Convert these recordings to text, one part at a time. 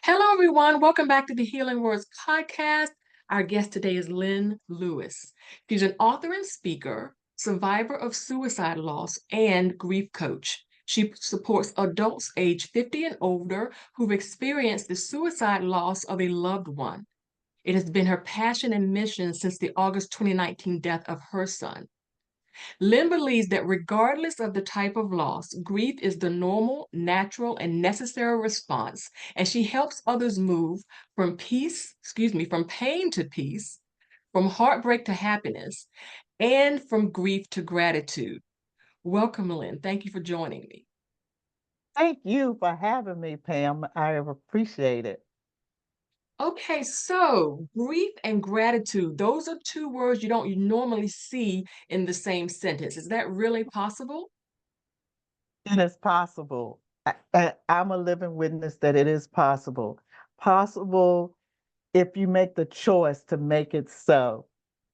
Hello, everyone. Welcome back to the Healing Words podcast. Our guest today is Lynn Lewis. She's an author and speaker, survivor of suicide loss, and grief coach. She supports adults age 50 and older who've experienced the suicide loss of a loved one. It has been her passion and mission since the August 2019 death of her son. Lynn believes that regardless of the type of loss, grief is the normal, natural, and necessary response, and she helps others move from pain to peace, from heartbreak to happiness, and from grief to gratitude. Welcome, Lynn. Thank you for joining me. Thank you for having me, Pam. I appreciate it. Okay, so grief and gratitude, those are two words you don't normally see in the same sentence. Is that really possible? It is possible. I'm a living witness that it is possible. Possible if you make the choice to make it so.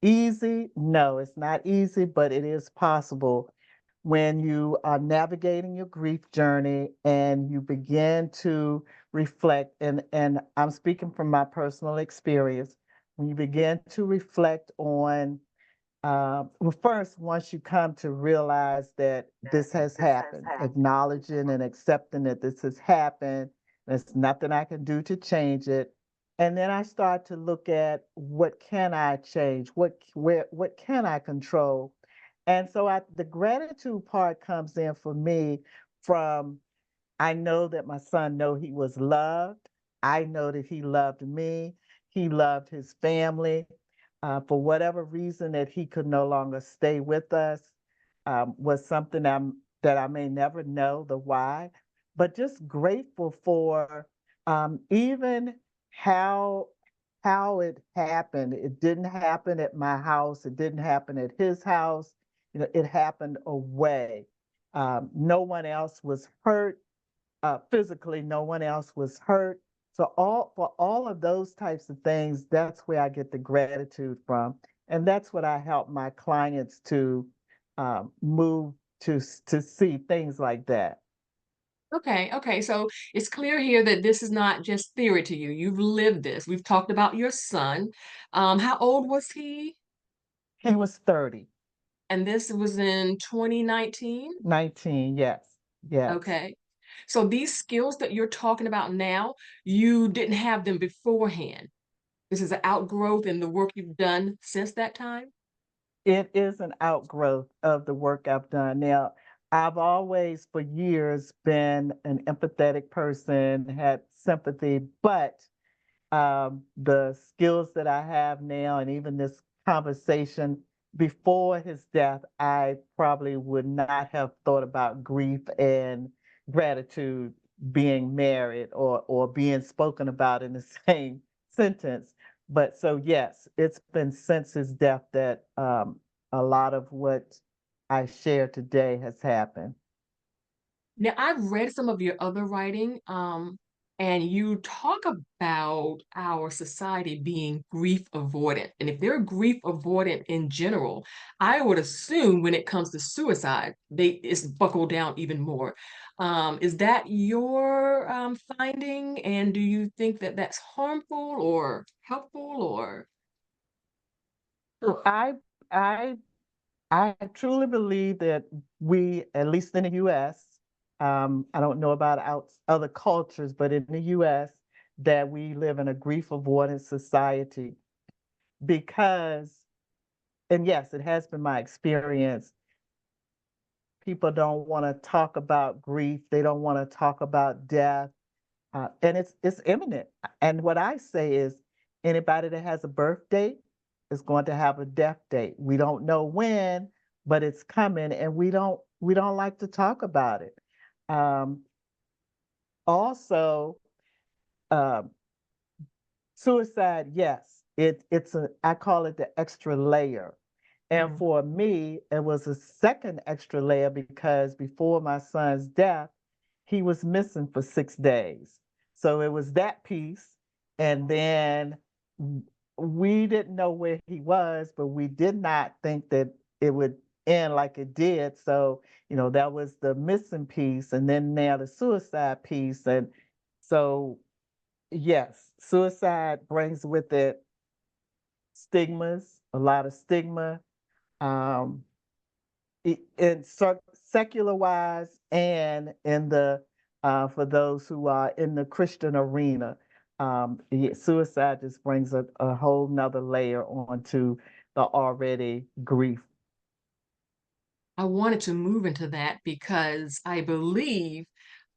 Easy? No, it's not easy, but it is possible when you are navigating your grief journey and you begin to reflect. And I'm speaking from my personal experience. When you begin to reflect on well, first, once you come to realize that this has happened, acknowledging and accepting that this has happened, there's nothing I can do to change it. And then I start to look at what can I change? What can I control? And so the gratitude part comes in for me from I know that my son know he was loved. I know that he loved me. He loved his family. For whatever reason that he could no longer stay with us was something that I may never know the why, but just grateful for even how how it happened. It didn't happen at my house. It didn't happen at his house. It happened away. No one else was hurt physically. No one else was hurt. So all of those types of things, that's where I get the gratitude from, and that's what I help my clients to move to see things like that. Okay. So it's clear here that this is not just theory to you. You've lived this. We've talked about your son. How old was he? He was 30, And this was in 2019? 19. Yes, yes. Okay. So these skills that you're talking about now, you didn't have them beforehand. This is an outgrowth in the work you've done since that time? It is an outgrowth of the work I've done. Now, I've always, for years, been an empathetic person, had sympathy, but the skills that I have now, and even this conversation before his death, I probably would not have thought about grief and gratitude being married or being spoken about in the same sentence. But so yes, it's been since his death that a lot of what I share today has happened. Now, I've read some of your other writing, and you talk about our society being grief avoidant. And if they're grief avoidant in general, I would assume when it comes to suicide, it's buckled down even more. Is that your finding? And do you think that that's harmful or helpful or? So I I truly believe that we, at least in the US, I don't know about other cultures, but in the US, that we live in a grief avoidance society because, and yes, it has been my experience, people don't want to talk about grief. They don't want to talk about death. And it's imminent. And what I say is anybody that has a birth date is going to have a death date. We don't know when, but it's coming, and we don't like to talk about it. Um, Also, um, suicide, yes, it's a I call it the extra layer. And Mhm. for me, it was a second extra layer because before my son's death, he was missing for 6 days. So it was that piece. And then we didn't know where he was, but we did not think that it would end like it did. So, that was the missing piece. And then now the suicide piece. And so yes, suicide brings with it stigmas, a lot of stigma, um, in secular wise and in the for those who are in the Christian arena. Suicide just brings a whole nother layer onto the already grief. I wanted to move into that because I believe,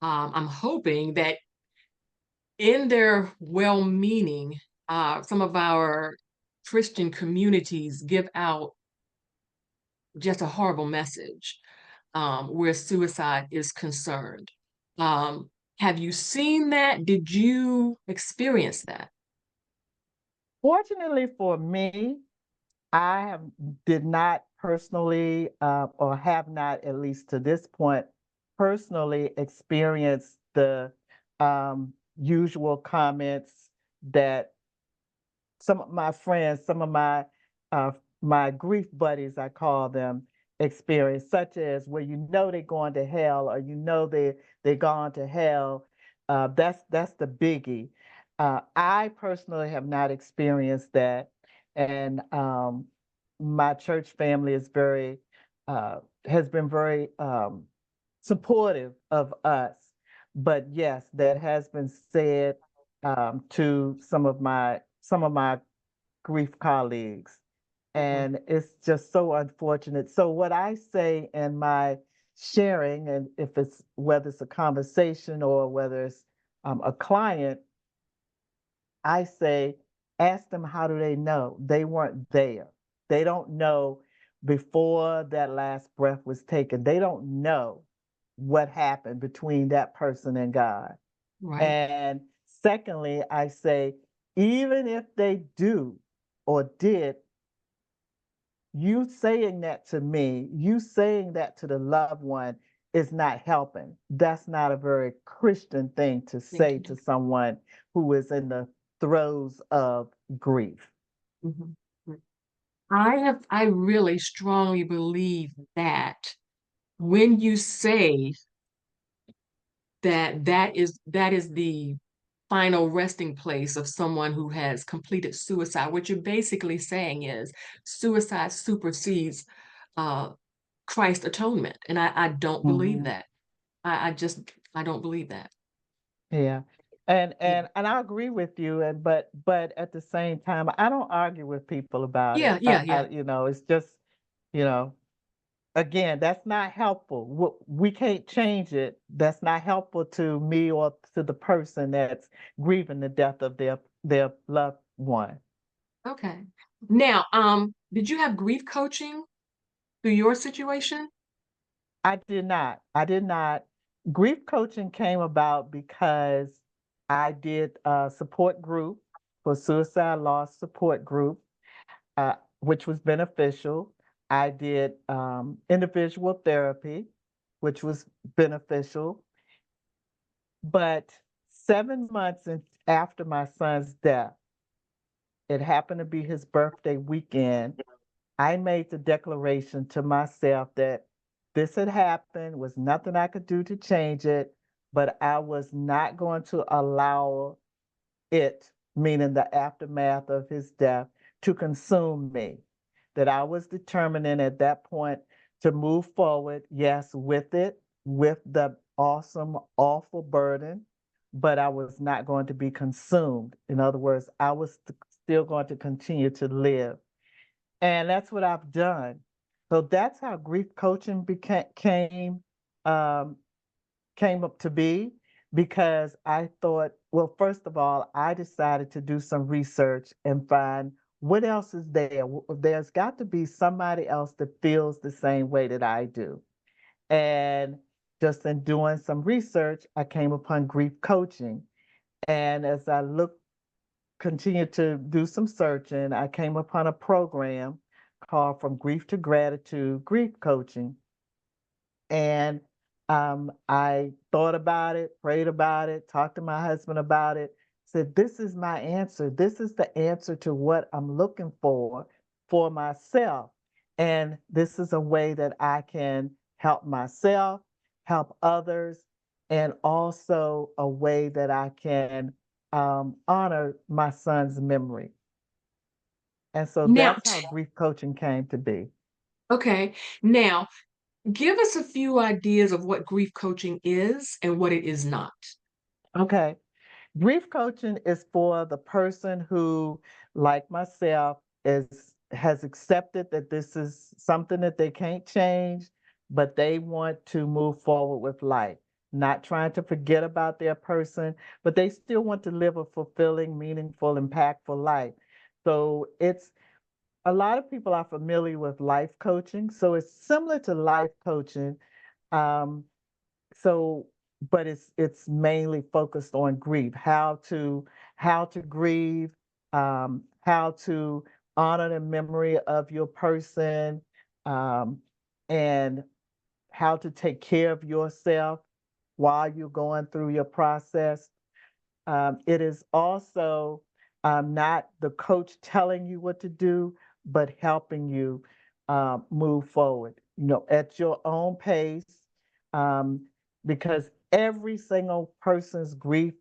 I'm hoping that in their well-meaning, some of our Christian communities give out just a horrible message, where suicide is concerned. Um, have you seen that? Did you experience that? Fortunately for me, I have did not personally, or have not, at least to this point, personally experienced the usual comments that some of my friends, some of uh, my grief buddies, I call them, experience, such as where you know they're going to hell, or you know they're gone to hell. That's the biggie. I personally have not experienced that, and my church family is very uh, has been very supportive of us. But yes, that has been said to some of my grief colleagues, Mhm. and it's just so unfortunate. So what I say in my sharing, and if it's whether it's a conversation or whether it's a client, I say, ask them how do they know? They weren't there. They don't know before that last breath was taken. They don't know what happened between that person and God. Right. And secondly, I say, even if they do or did, you saying that to me, you saying that to the loved one is not helping. That's not a very Christian thing to Thank say you. to someone who is in the throes of grief. Mhm. I really strongly believe that when you say that that is the final resting place of someone who has completed suicide, what you're basically saying is suicide supersedes uh, Christ's atonement, and I don't believe Mhm. that. I don't believe that. Yeah. And Yeah, and and I agree with you, and but at the same time, I don't argue with people about yeah, it. yeah, yeah. It's just, you know, again, that's not helpful. We can't change it. That's not helpful to me or to the person that's grieving the death of their loved one. Okay. Now, did you have grief coaching through your situation? I did not. I did not. Grief coaching came about because I did a support group for suicide loss support group, which was beneficial. I did individual therapy, which was beneficial. But 7 months after my son's death, it happened to be his birthday weekend. I made the declaration to myself that this had happened, was nothing I could do to change it, but I was not going to allow it, meaning the aftermath of his death, to consume me. That I was determining at that point to move forward, yes, with it, with the awesome, awful burden, but I was not going to be consumed. In other words, I was still going to continue to live. And that's what I've done. So that's how grief coaching um, came up to be, because I thought, well, first of all, I decided to do some research and find what else is there. There's got to be somebody else that feels the same way that I do. And just in doing some research, I came upon grief coaching. And as I continued to do some searching, I came upon a program called From Grief to Gratitude Grief Coaching. And I thought about it, prayed about it, talked to my husband about it, said, this is my answer. This is the answer to what I'm looking for myself. And this is a way that I can help myself, help others, and also a way that I can honor my son's memory. And so Now, that's how grief coaching came to be. okay. Now, give us a few ideas of what grief coaching is and what it is not. Okay. Grief coaching is for the person who, like myself, has accepted that this is something that they can't change, but they want to move forward with life. Not trying to forget about their person, but they still want to live a fulfilling, meaningful, impactful life. So it's a lot of people are familiar with life coaching. So it's similar to life coaching. Um, so but it's mainly focused on grief, how to grieve, how to honor the memory of your person, um, and how to take care of yourself while you're going through your process. It is also not the coach telling you what to do, but helping you move forward, at your own pace, um, because every single person's grief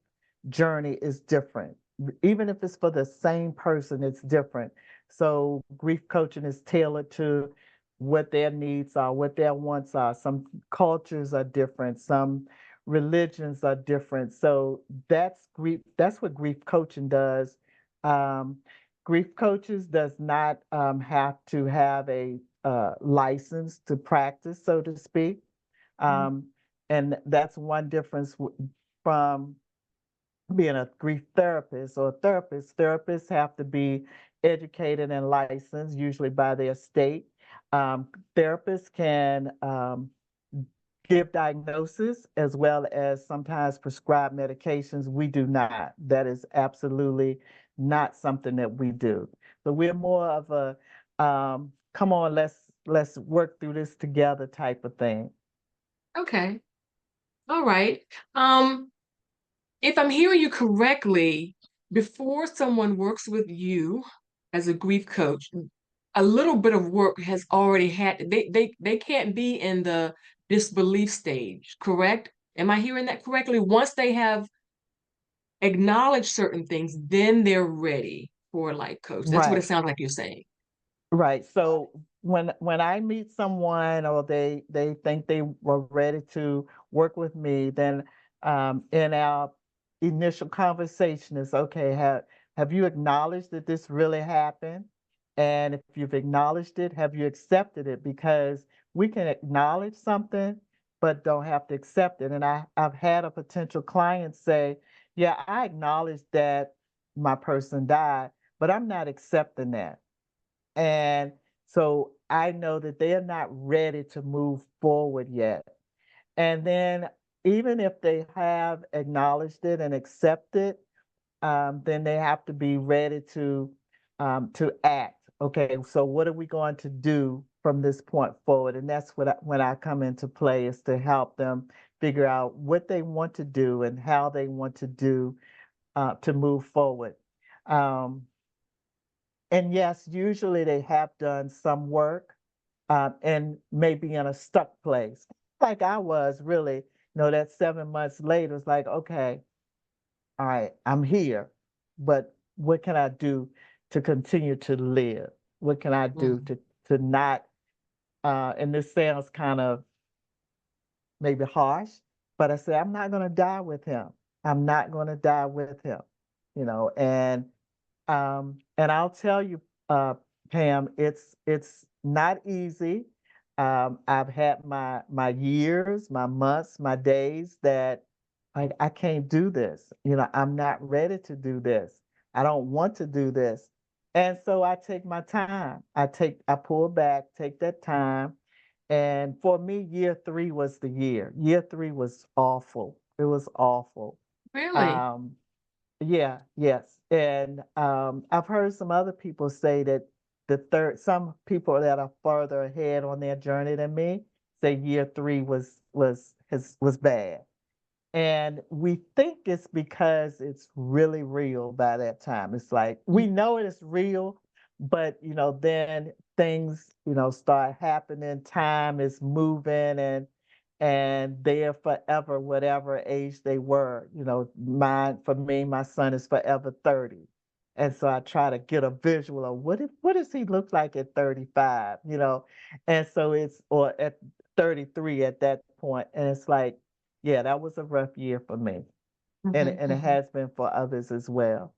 journey is different. Even if it's for the same person, it's different. So grief coaching is tailored to what their needs are, what their wants are. Some cultures are different. Some religions are different. So that's what grief coaching does. Um, Grief coaches does not have to have a license to practice, so to speak. Mhm. Um, and that's one difference from being a grief therapist or a therapist. Therapists have to be educated and licensed, usually by their state. Um, Therapists can give diagnosis as well as sometimes prescribe medications. We do not. That is absolutely not something that we do. So we're more of a come on, let's work through this together type of thing. Okay. All right. Um, if I'm hearing you correctly, before someone works with you as a grief coach, a little bit of work has already had they can't be in the disbelief stage, correct? Am I hearing that correctly? Once they have acknowledged certain things, then they're ready for a life coach. That's what it Right. sounds like you're saying. Right. So when I meet someone or they think they were ready to work with me, then in our initial conversation is okay, have you acknowledged that this really happened? And if you've acknowledged it, have you accepted it? Because we can acknowledge something, but don't have to accept it. And I've had a potential client say, yeah, I acknowledge that my person died, but I'm not accepting that. And so I know that they are not ready to move forward yet. And then even if they have acknowledged it and accepted, then they have to be ready to act. Okay, so what are we going to do from this point forward? And that's when I come into play is to help them figure out what they want to do and how they want to do to move forward. Um, and yes, usually they have done some work and maybe in a stuck place. Like I was really, that 7 months later, it's like, okay, all right, I'm here, but what can I do to continue to live? What can I do Mhm. to not, and this sounds kind of maybe harsh, but I say, I'm not going to die with him. I'm not going to die with him, and I'll tell you, Pam, it's not easy. I've had my years, my months, my days that I can't do this. I'm not ready to do this. I don't want to do this. And so I take my time. I pull back, take that time. And for me, year three was the year. Year three was awful. It was awful. Really? Um, yeah, yes. And I've heard some other people say that some people that are further ahead on their journey than me say year three was bad. And we think it's because it's really real by that time. It's like we know it is real, but then things, start happening, time is moving and they're forever whatever age they were. For me, my son is forever 30. And so I try to get a visual of what does he look like at 35, And so or at 33 at that point. And it's like, yeah, that was a rough year for me. And it Mhm. has been for others as well.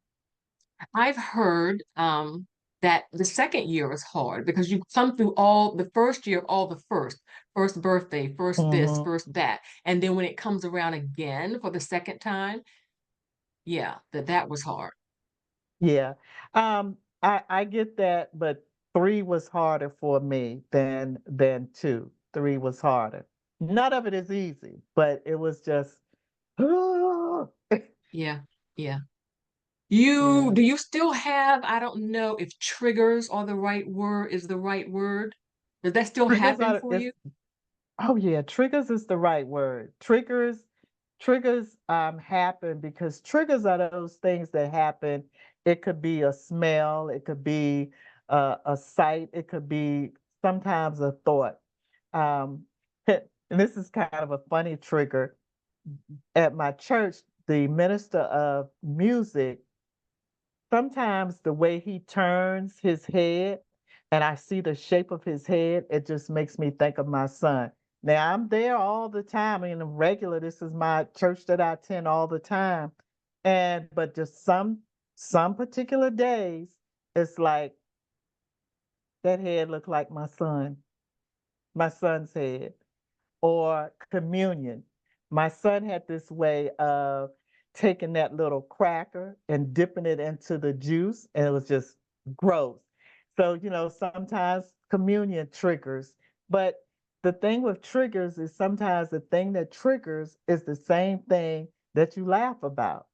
I've heard that the second year is hard because you come through all the first year, all the first birthday, first this, Hmm. first that. And then when it comes around again for the second time, yeah, that was hard. Yeah. I get that, but 3 was harder for me than 2. 3 was harder. None of it is easy, but it was just Yeah, yeah. You yeah. do you still have, I don't know if triggers are the right word, is the right word. Does that still Triggers happen are for it's you? Oh yeah, triggers is the right word. Triggers happen because triggers are those things that happen. It could be a smell, it could be a sight, it could be sometimes a thought. Um, and this is kind of a funny trigger. At my church, the minister of music, sometimes the way he turns his head and I see the shape of his head, it just makes me think of my son. Now I'm there all the time. I mean, I'm regular. This is my church that I attend all the time. But just some particular days, it's like that head looked like my son's head. Or communion. My son had this way of taking that little cracker and dipping it into the juice, and it was just gross. So, sometimes communion triggers, but the thing with triggers is sometimes the thing that triggers is the same thing that you laugh about.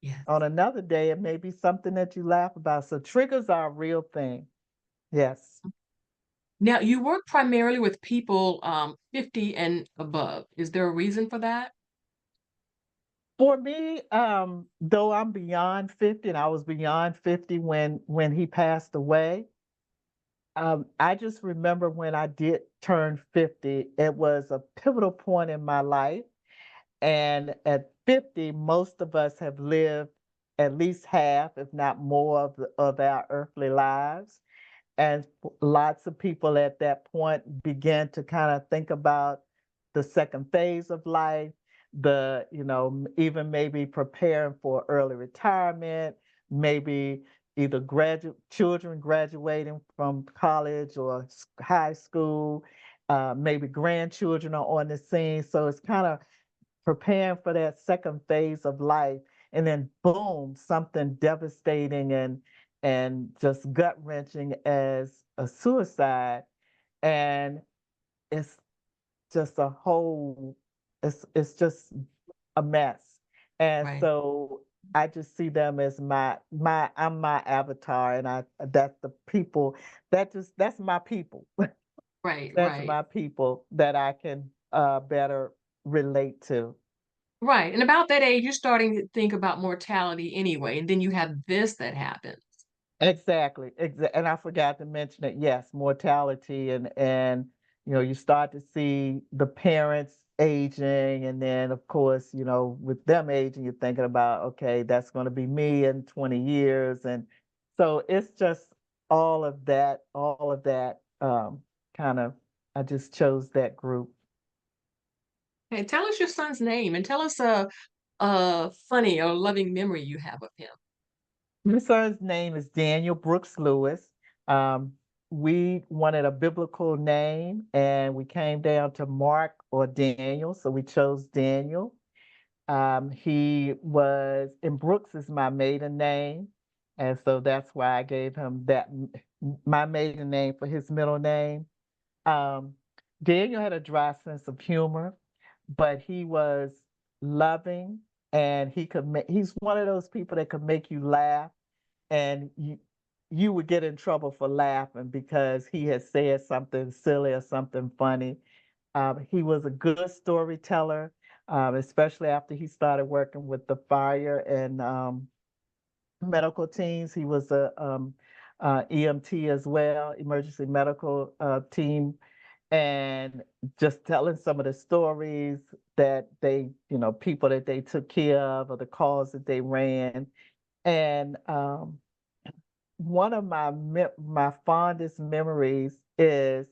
Yes. On another day, it may be something that you laugh about. So triggers are a real thing. Yes. Now, you work primarily with people 50 and above. Is there a reason for that? For me, though I'm beyond 50 and I was beyond 50 when he passed away, I just remember when I did turn 50, it was a pivotal point in my life. And at 50, most of us have lived at least half, if not more, of our earthly lives. And lots of people at that point began to kind of think about the second phase of life, even maybe preparing for early retirement, maybe either children graduating from college or high school, maybe grandchildren are on the scene. So it's kind of preparing for that second phase of life, and then boom, something devastating and just gut-wrenching as a suicide. And it's just a whole it's just a mess. And Right, so I just see them as my I'm my avatar, and that's the people that's my people. right, That's right, my people that I can better relate to. right. And about that age, you're starting to think about mortality anyway, and then you have this that happens. Exactly, and I forgot to mention it. Yes, mortality and you start to see the parents aging, and then of course, with them aging, you're thinking about, okay, that's going to be me in 20 years, and so it's just all of that kind of. I just chose that group. Hey, tell us your son's name and tell us a funny or loving memory you have of him. My son's name is Daniel Brooks Lewis. Um, we wanted a biblical name and we came down to Mark or Daniel, so we chose Daniel. And Brooks is my maiden name, and so that's why I gave him my maiden name for his middle name. Um, Daniel had a dry sense of humor, but he was loving and he's one of those people that could make you laugh and you would get in trouble for laughing because he had said something silly or something funny. He was a good storyteller, especially after he started working with the fire and medical teams. He was a EMT as well, emergency medical team, and just telling some of the stories that they, people that they took care of, or the calls that they ran. And one of my fondest memories is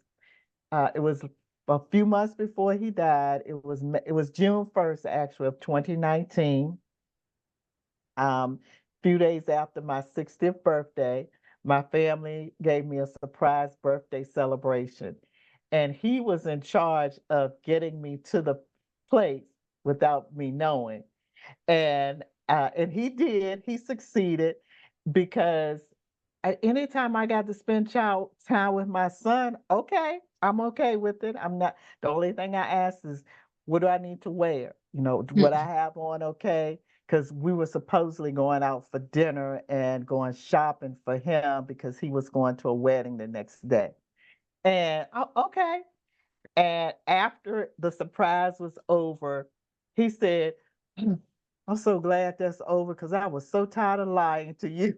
it was a few months before he died. It was June 1st, actually, of 2019. Few days after my 60th birthday, my family gave me a surprise birthday celebration. And he was in charge of getting me to the place without me knowing. And he did. He succeeded because anytime I got to spend time with my son, okay, I'm okay with it. I'm not. The only thing I ask is, what do I need to wear? What I have on, okay? Because we were supposedly going out for dinner and going shopping for him because he was going to a wedding the next day. And okay. And after the surprise was over, he said, I'm so glad that's over because I was so tired of lying to you.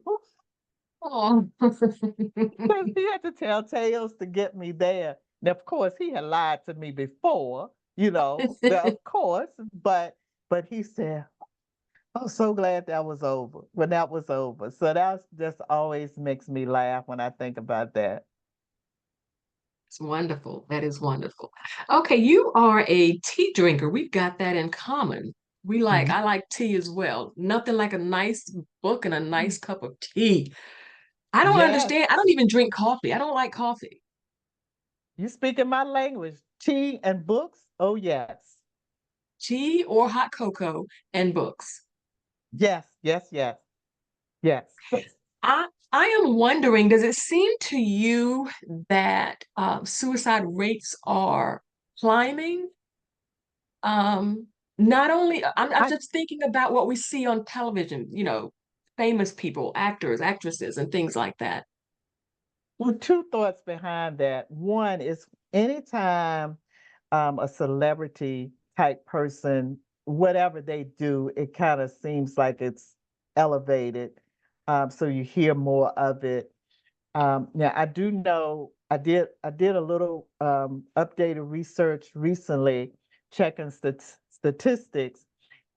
Oh. Because he had to tell tales to get me there. Now, of course, he had lied to me before, of course, but he said, I'm so glad that was over when that was over. So that just always makes me laugh when I think about that. It's wonderful. That is wonderful. Okay, you are a tea drinker. We've got that in common. I like tea as well. Nothing like a nice book and a nice cup of tea. I don't Yes, understand. I don't even drink coffee. I don't like coffee. you speaking my language. Tea and books? Oh, yes. Tea or hot cocoa and books. Yes, yes, yes, yes. I am wondering, does it seem to you that suicide rates are climbing? Not only, I'm I just thinking about what we see on television, famous people, actors, actresses, and things like that. Well, two thoughts behind that. One is anytime a celebrity type person, whatever they do, it kind of seems like it's elevated. So you hear more of it. Now I do know I did a little updated research recently, checking statistics,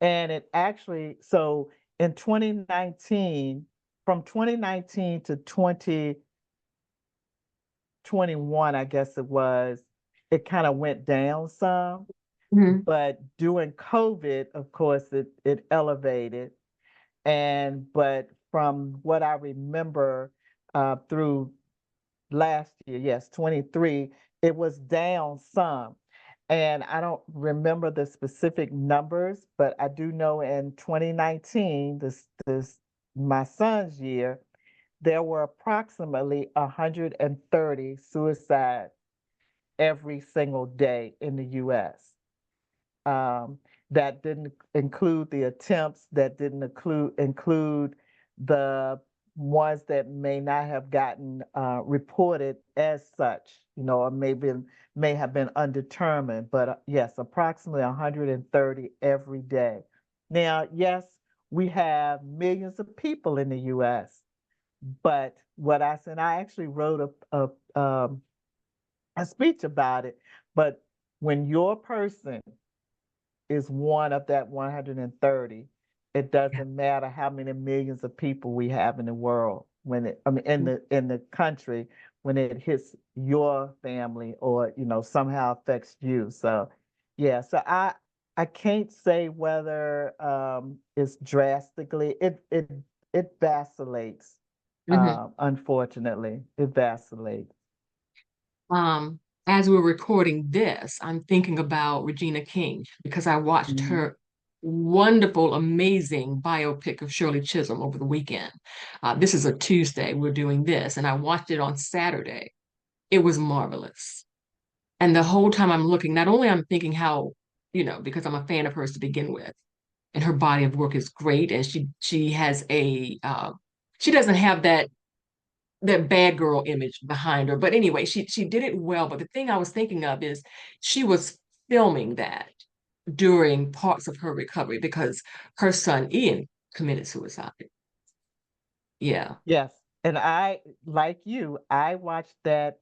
and it actually so in 2019, from 2019 to 2021, I guess it kind of went down some. Mhm. But during COVID, of course, it elevated. But from what I remember through last year, yes, 23, it was down some. And I don't remember the specific numbers, but I do know in 2019, this my son's year, there were approximately 130 suicides every single day in the US. Um, that didn't include the attempts, that didn't include the ones that may not have gotten reported as such, or may have been undetermined. But yes, approximately 130 every day. Now, yes, we have millions of people in the U.S., but what I said, I actually wrote a speech about it. But when your person is one of that 130, it Yeah. doesn't matter how many millions of people we have in the world. I mean, in the country, when it hits your family or somehow affects you. So, yeah. So I can't say whether it's drastically. It vacillates. Mhm. Unfortunately, it vacillates. Um, as we're recording this, I'm thinking about Regina King because I watched Mhm. her wonderful, amazing biopic of Shirley Chisholm over the weekend. This is a Tuesday, we're doing this, and I watched it on Saturday. It was marvelous. And the whole time I'm looking, not only I'm thinking how, because I'm a fan of hers to begin with, and her body of work is great, and she has she doesn't have that bad girl image behind her. But anyway, she did it well. But the thing I was thinking of is she was filming that during parts of her recovery because her son Ian committed suicide. Yeah. Yes, and I, like you, I watched that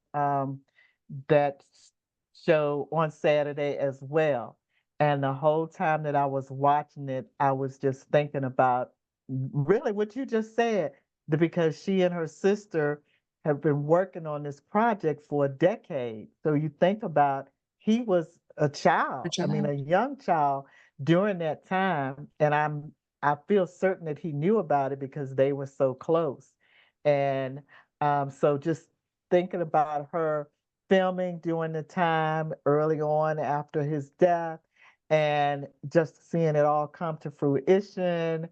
show on Saturday as well. And the whole time that I was watching it, I was just thinking about really what you just said, because she and her sister have been working on this project for a decade. So you think about, he was a child, Good I mean, job. a young child during that time. And I feel certain that he knew about it because they were so close. And so just thinking about her filming during the time early on after his death, and just seeing it all come to fruition.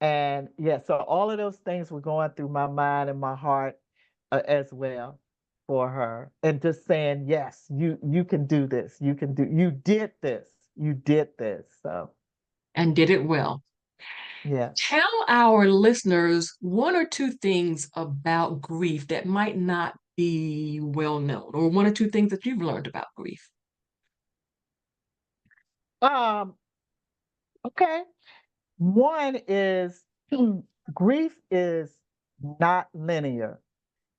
And yeah, so all of those things were going through my mind and my heart as well for her. And just saying, yes, you can do this. You did this. So And did it well. yeah. Tell our listeners one or two things about grief that might not be well known, or one or two things that you've learned about grief. Um, okay. One is grief is not linear.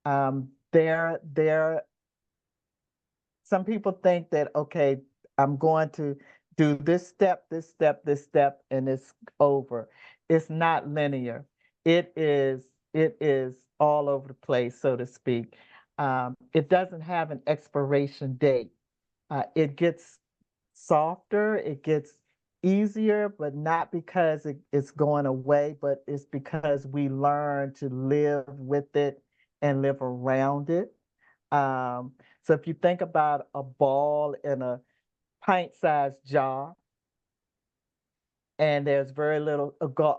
There some people think that, okay, I'm going to do this step, this step, this step, and it's over. It's not linear. It is, it is all over the place, so to speak. It doesn't have an expiration date. It gets softer, it gets easier, but not because it's going away, but it's because we learn to live with it and live around it. Um, so if you think about a ball in a pint-sized jar, and there's very little,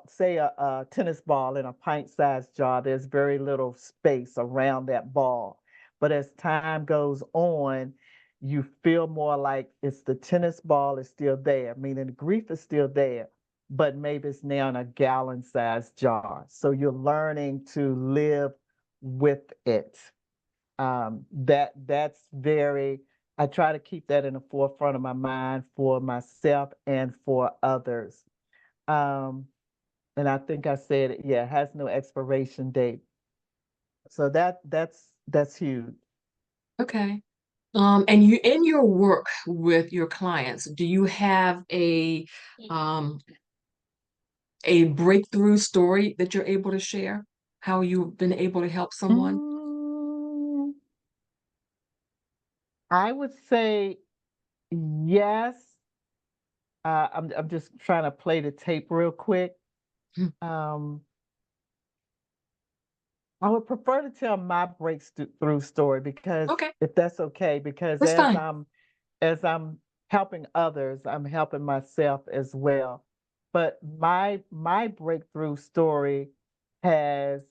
say a tennis ball in a pint-sized jar, there's very little space around that ball. But as time goes on, you feel more like it's the tennis ball is still there, meaning the grief is still there, but maybe it's now in a gallon-sized jar. So you're learning to live with it. That's very, I try to keep that in the forefront of my mind for myself and for others. Um, and I think I said it, yeah, it has no expiration date. So that's huge. Okay. And you, in your work with your clients, do you have um a breakthrough story that you're able to share? How you've been able to help someone? Mm, I would say yes. I'm just trying to play the tape real quick. Hmm. Um, I would prefer to tell my breakthrough story, because Okay, if that's okay, because that's fine. as I'm helping others, I'm helping myself as well. But my breakthrough story has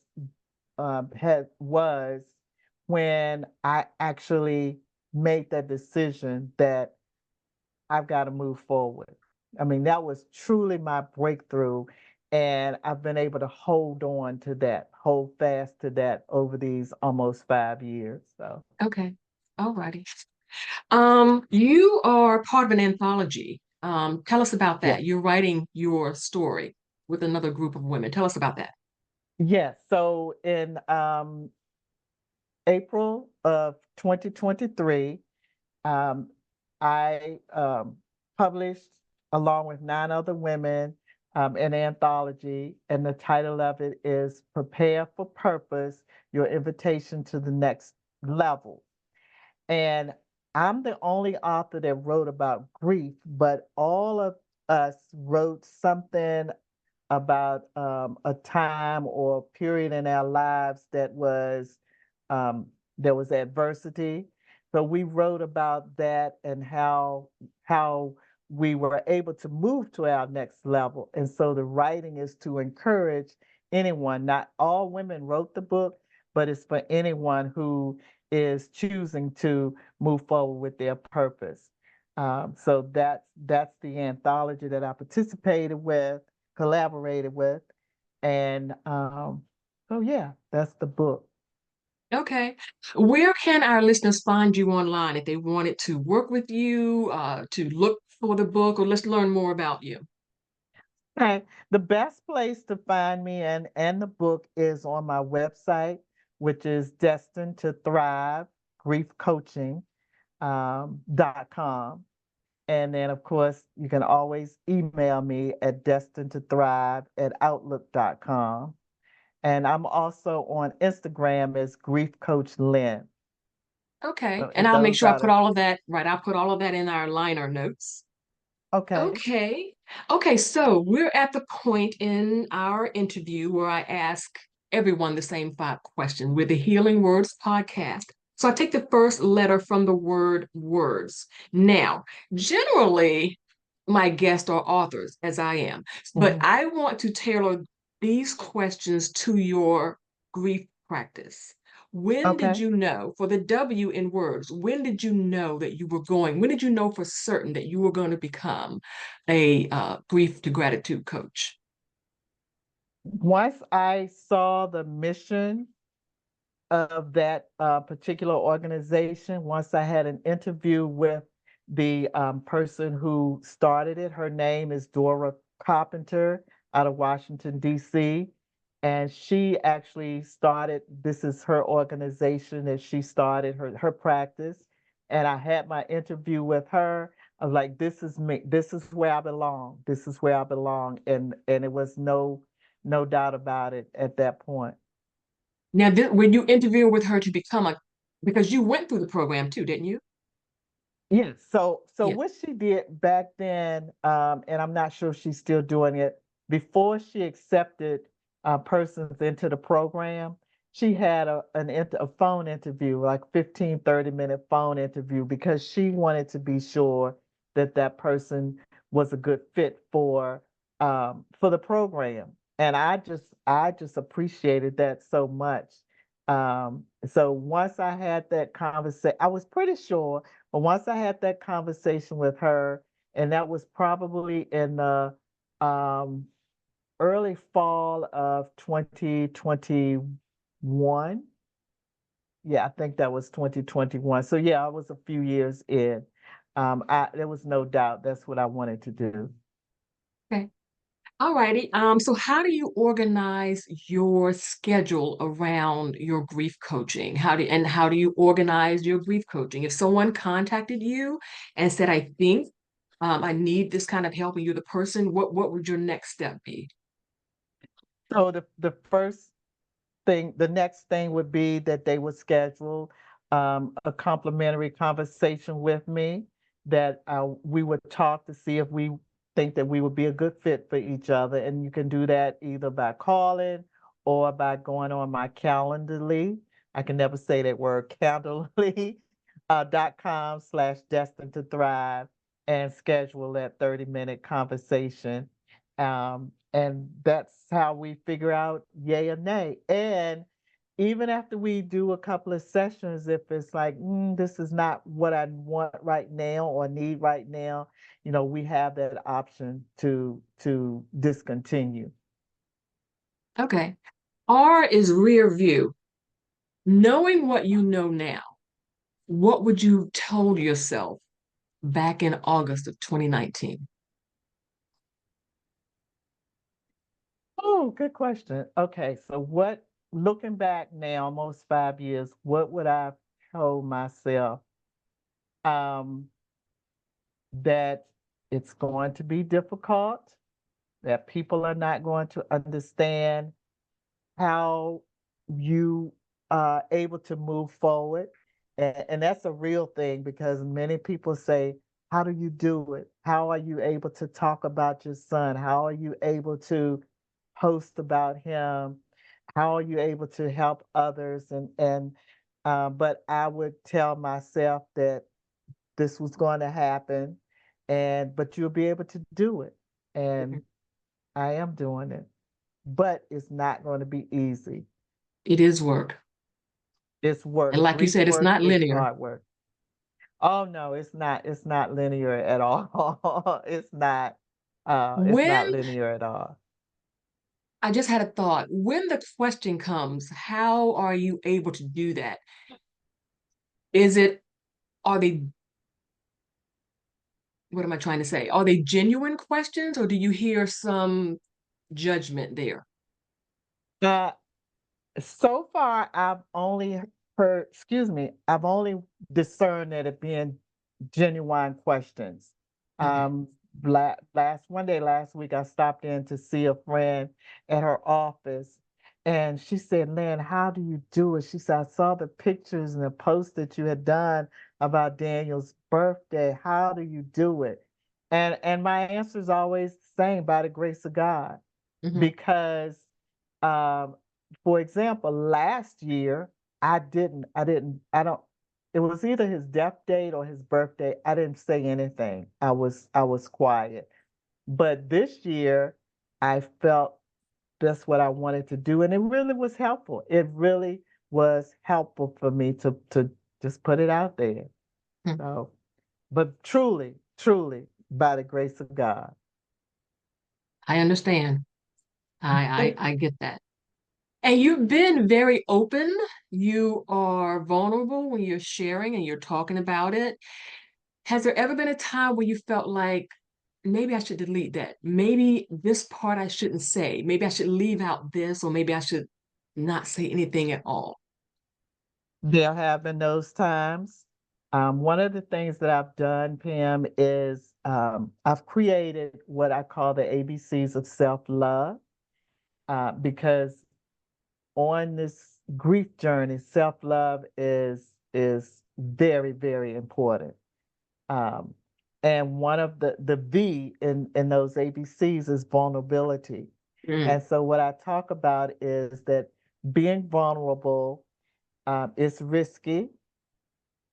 was when I actually made that decision that I've got to move forward. I mean, that was truly my breakthrough. And I've been able to hold on to that, hold fast to that over these almost 5 years. So, Okay. All righty. You are part of an anthology. Tell us about yeah. that. You're writing your story with another group of women. Tell us about that. Yes. So in April of 2023, um, I published, along with 9 other women, an anthology, and the title of it is Prepare for Purpose, Your Invitation to the Next Level. And I'm the only author that wrote about grief, but all of us wrote something about a time or period in our lives um, there was adversity. So we wrote about that and how we were able to move to our next level. And so the writing is to encourage anyone. Not all women wrote the book, but it's for anyone who is choosing to move forward with their purpose. So that's the anthology that I participated with, collaborated with. And so yeah, that's the book. Okay. Where can our listeners find you online if they wanted to work with you, to look for the book, or let's learn more about you? Okay. The best place to find me and the book is on my website, which is Destined to Thrive Grief Coaching. .com. And then, of course, you can always email me at destined2thrive@outlook.com. And I'm also on Instagram as Grief Coach Lynn. Okay. So And I'll make those sure I are put the, all of that, right. I'll put all of that in our liner notes. okay. Okay. Okay. So we're at the point in our interview where I ask everyone the same 5 questions. We're the Healing Words podcast. So I take the first letter from the word words. Now, generally, my guests are authors, as I am, but Mhm. I want to tailor these questions to your grief practice. When did Okay. you know, for the W in words, when did you know that you were going, when did you know for certain that you were going to become a grief to gratitude coach? Once I saw the mission of that particular organization, once I had an interview with the person who started it. Her name is Dora Carpenter out of Washington, D.C. And she actually started, this is her organization that she started, her practice. And I had my interview with her. I was like, this is me. This is where I belong. This is where I belong. And it was no doubt about it at that point. Now, when you interviewed with her to become a, because you went through the program too, didn't you? Yes. So Yeah. what she did back then, and I'm not sure if she's still doing it, before she accepted persons into the program, she had a phone interview, like 15, 30-minute phone interview, because she wanted to be sure that that person was a good fit for the program. And I just appreciated that so much. So once I had that conversation, I was pretty sure, but once I had that conversation with her, and that was probably in the um, early fall of 2021. Yeah, I think that was 2021. So yeah, I was a few years in. There was no doubt that's what I wanted to do. Okay. All righty. So how do you organize your schedule around your grief coaching? How do you organize your grief coaching? If someone contacted you and said, I think I need this kind of help and you're the person, what would your next step be? So the next thing would be that they would schedule a complimentary conversation with me, that we would talk to see if we think that we would be a good fit for each other. And you can do that either by calling or by going on my Calendly. I can never say that word, Calendly, .com/destined to thrive, and schedule that 30-minute conversation. And that's how we figure out yay or nay. And even after we do a couple of sessions, if it's like, this is not what I want right now or need right now, we have that option to discontinue. Okay. R is rear view. Knowing what you know now, what would you told yourself back in August of 2019? Oh, good question. Okay, so looking back now, almost 5 years, what would I have told myself? Um, that it's going to be difficult, that people are not going to understand how you are able to move forward. And that's a real thing, because many people say, how do you do it? How are you able to talk about your son? How are you able to post about him? How are you able to help others? But I would tell myself that this was going to happen, but you'll be able to do it. And I am doing it, but it's not going to be easy. It is work. It's And work. like you Grief said, it's work not is linear. hard work. Oh no, it's not linear at all. It's not When linear at all. I just had a thought, when the question comes, how are you able to do that? Is it, are they, what am I trying to say? Are they genuine questions or do you hear some judgment there? Uh, so far I've only excuse me, I've only discerned that it being genuine questions. Okay. Um, one day last week, I stopped in to see a friend at her office, and she said, "Lynn, how do you do it?" She said, "I saw the pictures and the post that you had done about Daniel's birthday. How do you do it?" And my answer is always the same: by the grace of God, Hmm. because um, for example, last year I don't, it was either his death date or his birthday. I didn't say anything. I was quiet. But this year I felt that's what I wanted to do. And it really was helpful. It really was helpful for me to just put it out there. So, but truly, truly by the grace of God. I understand. I get that. And you've been very open. You are vulnerable when you're sharing and you're talking about it. Has there ever been a time where you felt like maybe I should delete that? Maybe this part I shouldn't say. Maybe I should leave out this, or maybe I should not say anything at all. There have been those times. One of the things that I've done, Pam, is I've created what I call the ABCs of self-love, because on this grief journey, self-love is very, very important. Um, and one of the V in those ABCs is vulnerability. Mm, And so what I talk about is that being vulnerable is risky.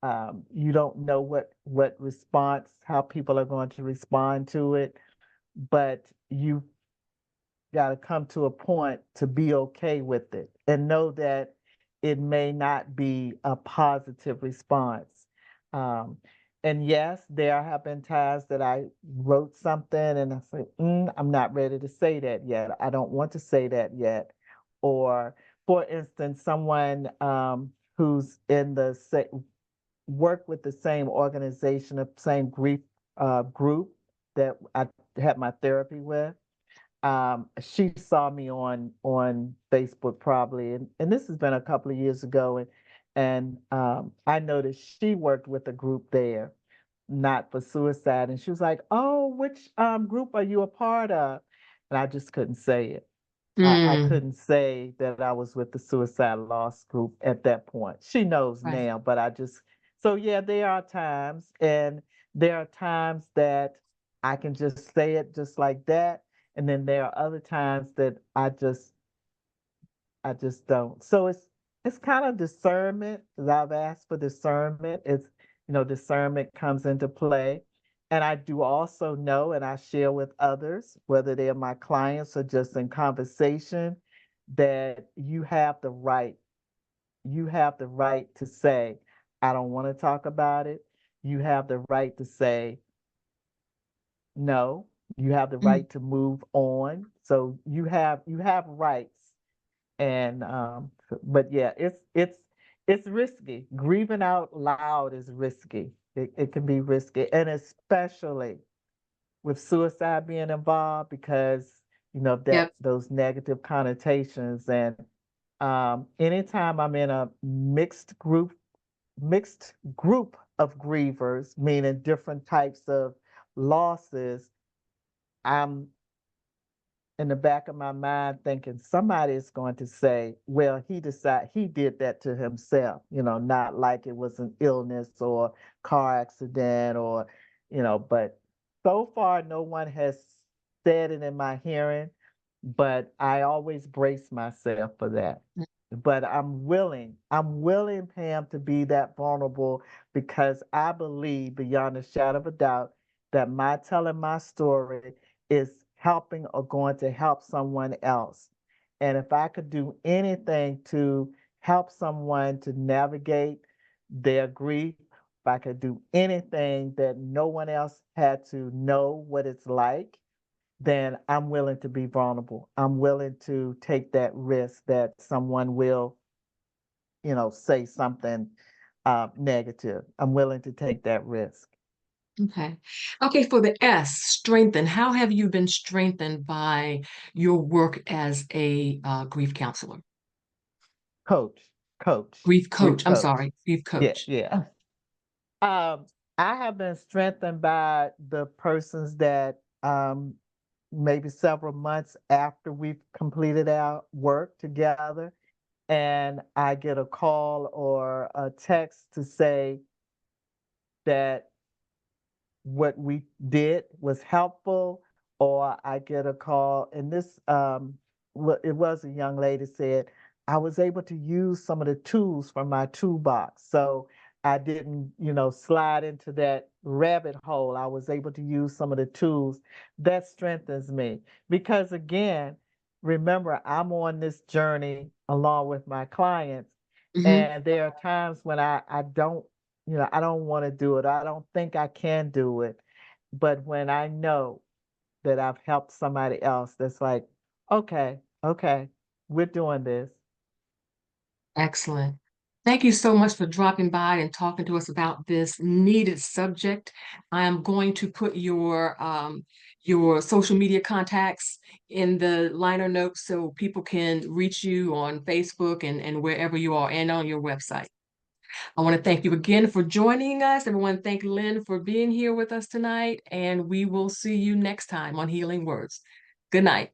You don't know what response, how people are going to respond to it, but you got to come to a point to be okay with it and know that it may not be a positive response. Um, and yes, there have been times that I wrote something and I said, I'm not ready to say that yet. I don't want to say that yet. Or, for instance, someone who's in the work with the same organization, the same grief group that I had my therapy with. She saw me on Facebook probably, and this has been a couple of years ago, and I noticed she worked with a group there, not for suicide, and she was like, "Oh, which group are you a part of?" And I just couldn't say it. I mm, couldn't say that I was with the suicide loss group at that point. She knows right. now, but so yeah, there are times, and there are times that I can just say it just like that. And then there are other times that I just don't. So it's kind of discernment, because I've asked for discernment. Discernment comes into play. And I do also know, and I share with others, whether they're my clients or just in conversation, that you have the right to say, I don't want to talk about it. You have the right to say no. You have the Mm, right to move on. So you have rights. And but yeah, it's risky. Grieving out loud is risky. It can be risky, and especially with suicide being involved, because that yep. those negative connotations. And anytime I'm in a mixed group of grievers, meaning different types of losses, I'm in the back of my mind thinking somebody is going to say, well, he did that to himself, not like it was an illness or car accident but so far no one has said it in my hearing, but I always brace myself for that. Mm, But I'm willing, Pam, to be that vulnerable, because I believe beyond a shadow of a doubt that my telling my story is helping or going to help someone else. And if I could do anything to help someone to navigate their grief, if I could do anything that no one else had to know what it's like, then I'm willing to be vulnerable. I'm willing to take that risk that someone will, say something negative. I'm willing to take that risk. okay. Okay, for the S, strengthen. How have you been strengthened by your work as a grief counselor? Coach. coach. Grief Grief coach. I'm coach. sorry, grief Yeah, coach. yeah. Um, I have been strengthened by the persons that maybe several months after we've completed our work together, and I get a call or a text to say that what we did was helpful, or I get a call, and this it was a young lady said, I was able to use some of the tools from my toolbox. So I didn't, slide into that rabbit hole. I was able to use some of the tools. That strengthens me because again, remember, I'm on this journey along with my clients. Hmm. And there are times when I don't I don't want to do it. I don't think I can do it. But when I know that I've helped somebody else, that's like, okay, okay, we're doing this. Excellent. Thank you so much for dropping by and talking to us about this needed subject. I am going to put your social media contacts in the liner notes so people can reach you on Facebook and wherever you are and on your website. I want to thank you again for joining us. Everyone, thank Lynn for being here with us tonight, and we will see you next time on Healing Words. Good night.